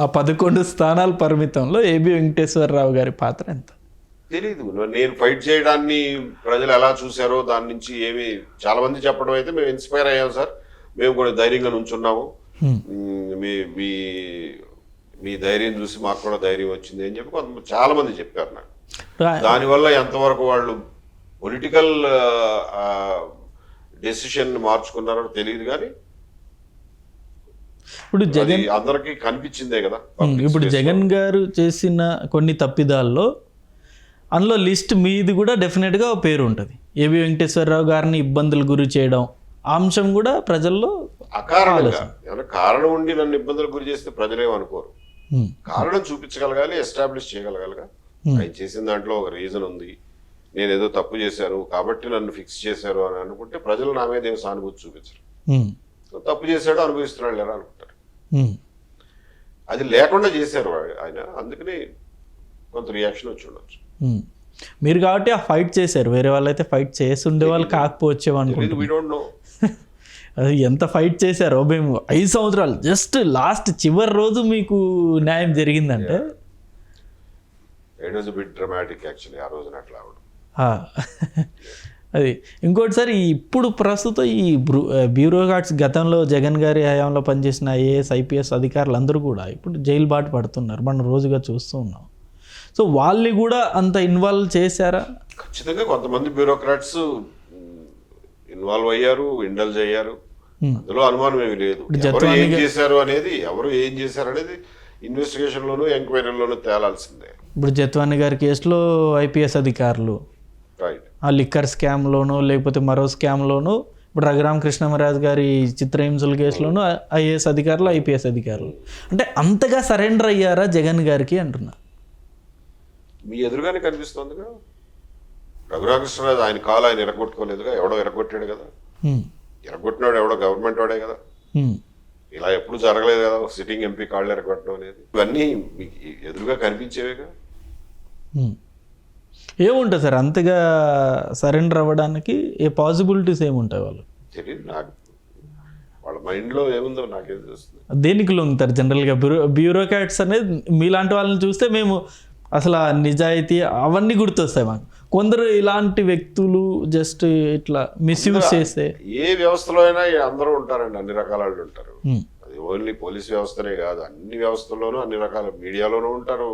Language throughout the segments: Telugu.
ఆ 11 స్థానాల పరిమితంలో ఏబి వెంకటేశ్వరరావు గారి పాత్ర ఎంత? తెలీదు. నేను ఫైట్ చేయడాన్ని ప్రజలు ఎలా చూశారో దాని నుంచి ఏమి చాలా మంది చెప్పడం అయితే మేము ఇన్స్పైర్ అయ్యాం సార్, మేము కూడా ధైర్యంగా నుంచున్నాము, మీ మీ మీ ధైర్యం చూసి మాకు కూడా ధైర్యం వచ్చింది అని చెప్పి చాలా మంది చెప్పారు నాకు. దానివల్ల ఎంతవరకు వాళ్ళు పొలిటికల్ డెసిషన్ మార్చుకున్నారో తెలియదు, కానీ ఇప్పుడు జగన్ అందరికీ కనిపించిందే కదా. ఇప్పుడు జగన్ గారు చేసిన కొన్ని తప్పిదాల్లో అందులో లిస్ట్ మీది కూడా డెఫినెట్గా పేరు ఉంటుంది. ఏబి వెంకటేశ్వరరావు గారిని ఇబ్బందులు గురి చేయడం అంశం కూడా ప్రజల్లో అకారణంగా ఏమైనా కారణం ఉండి నన్ను ఇబ్బందులు గురి చేస్తే ప్రజలేమనుకోరు. కారణం చూపించగలగాలి, ఎస్టాబ్లిష్ చేయగలగాలిగా. ఆయన చేసిన దాంట్లో ఒక రీజన్ ఉంది, నేను ఏదో తప్పు చేశాను కాబట్టి నన్ను ఫిక్స్ చేశారు అని అనుకుంటే ప్రజలు నా మీద ఏం సానుభూతి చూపించరు. తప్పు చేశాడు అనుభవిస్తున్నాడు ఎలా అనుకుంటారు. అది లేకుండా చేశారు ఆయన, అందుకని కొంత రియాక్షన్ వచ్చి ఉండొచ్చు. మీరు కాబట్టి ఆ ఫైట్ చేశారు, వేరే వాళ్ళైతే ఫైట్ చేసి ఉండే వాళ్ళు కాకపోవచ్చేమో అనుకుంటున్నాను. అది ఎంత ఫైట్ చేశారో. మేము 5 సంవత్సరాలు జస్ట్ లాస్ట్ చివరి రోజు మీకు న్యాయం జరిగిందంటే it was bit dramatic actually ఆ రోజున అట్లా అవడం. అది ఇంకోటి సార్, ఇప్పుడు ప్రస్తుతం ఈ బ్యూరోక్రాట్స్ గతంలో జగన్ గారి హయాంలో పనిచేసిన ఐఏఎస్ ఐపీఎస్ అధికారులు అందరూ కూడా ఇప్పుడు జైలు బాట పడుతున్నారు, మనం రోజుగా చూస్తూ ఉన్నాం. సో వాళ్ళని కూడా అంత ఇన్వాల్వ్ చేశారా? ఖచ్చితంగా కొంతమంది బ్యూరోక్రాట్స్ ఇన్వాల్వ్ అయ్యారు, ఇండల్జ్ అయ్యారు, అందులో అనుమానం ఏమి లేదు. ఎవరు ఏం చేశారు అనేది ఇన్వెస్టిగేషన్లోనూ ఎంక్వైరీలోనూ తేలాల్సిందే. ఇప్పుడు జత్వాని గారి కేసులో ఐపీఎస్ అధికారులు, ఆ లిక్కర్ స్కామ్లోనూ లేకపోతే మరో స్కామ్లోనూ, ఇప్పుడు రఘురామ కృష్ణమరాజు గారి చిత్రహింసల కేసులోనూ ఐఏఎస్ అధికారులు ఐపీఎస్ అధికారులు, అంటే అంతగా సరెండర్ అయ్యారా జగన్ గారికి అంటున్నా? మీ ఎదురుగానే కనిపిస్తుందిగా. రఘురామకృష్ణరాజు ఆయన కాలు ఆయన ఎరగొట్టుకోలేదుగా, ఎవడో ఎరగొట్టాడు కదా. ఎరగొట్టినాడు ఎవడో గవర్నమెంట్ వాడే కదా. ఇలా ఎప్పుడు జరగలేదు కదా సిట్టింగ్ ఎంపీ కాళ్ళు ఎరగొట్టడం అనేది. ఇవన్నీ మీకు ఎదురుగా కనిపించేవేగా. ఏముంటుంది సార్ అంతగా సరెండర్ అవ్వడానికి? ఏ పాసిబిలిటీస్ ఏముంటాయి వాళ్ళు? తెలియదు నాకు, వాళ్ళ మైండ్లో ఏముందో నాకేం తెలుస్తుంది. దేనికి లొంగుతారు జనరల్గా బ్యూరోక్రాట్స్ అనేది? మీలాంటి వాళ్ళని చూస్తే మేము అసలు నిజాయితీ అవన్నీ గుర్తొస్తాయి మాకు. కొందరు ఇలాంటి వ్యక్తులు జస్ట్ ఇట్లా మిస్యూజ్ చేస్తే ఏ వ్యవస్థలో అయినా అందరూ ఉంటారండి, అన్ని రకాల వాళ్ళు ఉంటారు. అది ఓన్లీ పోలీస్ వ్యవస్థనే కాదు, అన్ని వ్యవస్థల్లోనూ అన్ని రకాల, మీడియాలోనూ ఉంటారు,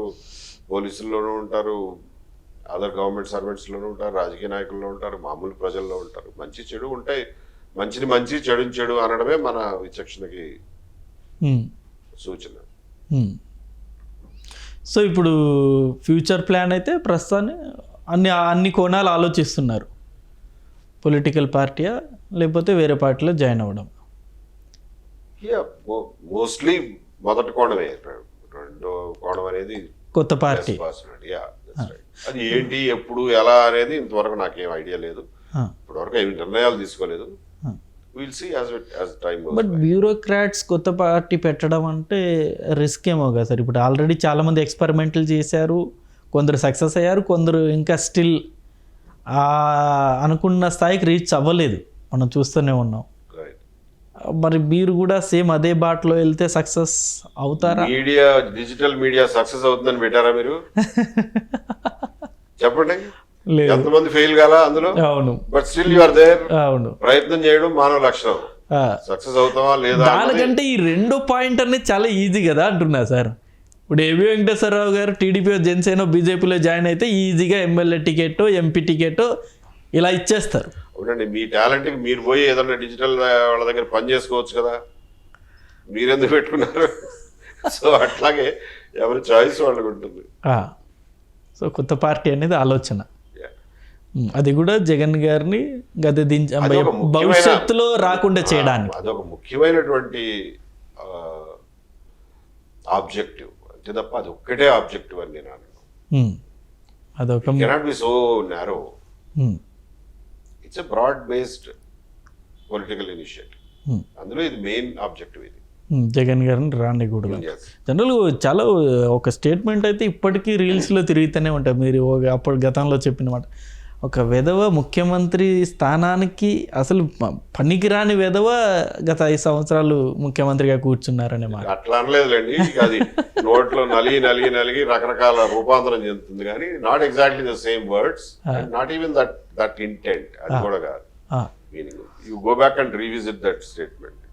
పోలీసుల్లోనూ ఉంటారు, అదర్ గవర్నమెంట్ సర్వెంట్స్లోనూ ఉంటారు, రాజకీయ నాయకుల్లో ఉంటారు, మామూలు ప్రజల్లో ఉంటారు. మంచి చెడు ఉంటాయి, మంచిని మంచి చెడుని చెడు అనడమే మన విచక్షణకి సూచన. సో ఇప్పుడు ఫ్యూచర్ ప్లాన్ అయితే ప్రస్తుతాన్ని అన్ని కోణాలు ఆలోచిస్తున్నారు. పొలిటికల్ పార్టీయా లేకపోతే వేరే పార్టీలో జాయిన్ అవ్వడం? మోస్ట్లీ మొదటి కోణమే, రెండో కోణం అనేది కొత్త పార్టీ. అది ఏంటి ఎప్పుడు ఎలా అనేది ఇంతవరకు నాకేం ఐడియా లేదు, ఇప్పటివరకు ఏమి నిర్ణయాలు తీసుకోలేదు. బట్ బ్యూరోక్రాట్స్ కొత్త పార్టీ పెట్టడం అంటే రిస్క్ ఏమో కదా సార్? ఇప్పుడు ఆల్రెడీ చాలామంది ఎక్స్పెరిమెంట్లు చేశారు, కొందరు సక్సెస్ అయ్యారు, కొందరు ఇంకా స్టిల్ అనుకున్న స్థాయికి రీచ్ అవ్వలేదు, మనం చూస్తూనే ఉన్నాం. మరి మీరు కూడా సేమ్ అదే బాటలో వెళ్తే సక్సెస్ అవుతారా? మీడియా, డిజిటల్ మీడియా సక్సెస్ అవుతుందని పెట్టారా మీరు? చెప్పండి, ఎంతమంది ఫెయిల్ కాలా అందులో? అవును, but still you are there. అవును, ప్రయత్నం చేయడం మానవ లక్షణం. సక్సెస్ అవుతావా లేదా? దానికంటే ఈ రెండో పాయింట్ అనేది చాలా ఈజీ కదా అంటున్నా సార్. ఇప్పుడు ఏబి వెంకటేశ్వరరావు గారు టీడీపీ జనసేన బీజేపీలో జాయిన్ అయితే ఈజీగా ఎమ్మెల్యే టికెట్, ఎంపీ టికెట్ ఇలా ఇచ్చేస్తారు. అవునండి, మీ టాలెంట్కి మీరు పోయి ఏదన్నా డిజిటల్ వాళ్ళ దగ్గర పని చేసుకోవచ్చు కదా, మీరెందుకు పెట్టుకున్నారు? సో అట్లాగే ఎవరి చాయిస్ వాళ్ళకి ఉంటుంది. సో కొత్త పార్టీ అనేది ఆలోచన, అది కూడా జగన్ గారిని గద్దె భవిష్యత్తులో రాకుండా చేయడానికి అదొక ముఖ్యమైనటువంటి ఆబ్జెక్టివ్ అంతే తప్ప అది ఒక్కటే ఆబ్జెక్టివ్ అని నేను అన్నాను. అదొక cannot be so narrow. It's a broad based political initiative, అందులో ఇది మెయిన్ ఆబ్జెక్టివ్. ఇది జగన్ గారిని రానికూడదు. జనరల్ చాలా ఒక స్టేట్మెంట్ అయితే ఇప్పటికీ రీల్స్లో తిరుగుతూనే ఉంటాయి, మీరు అప్పుడు గతంలో చెప్పిన మాట. ఒక విధవ ముఖ్యమంత్రి స్థానానికి అసలు పనికిరాని విధవ గత 5 సంవత్సరాలు ముఖ్యమంత్రిగా కూర్చున్నారనే మాట. అట్లా అనలేదులేండి, అది నోట్లో నలిగి రకరకాల రూపాంతరం చెందుతుంది కానీ not exactly the same words, not even that intent, అది కూడా కాదు meaning. You go back and revisit that statement.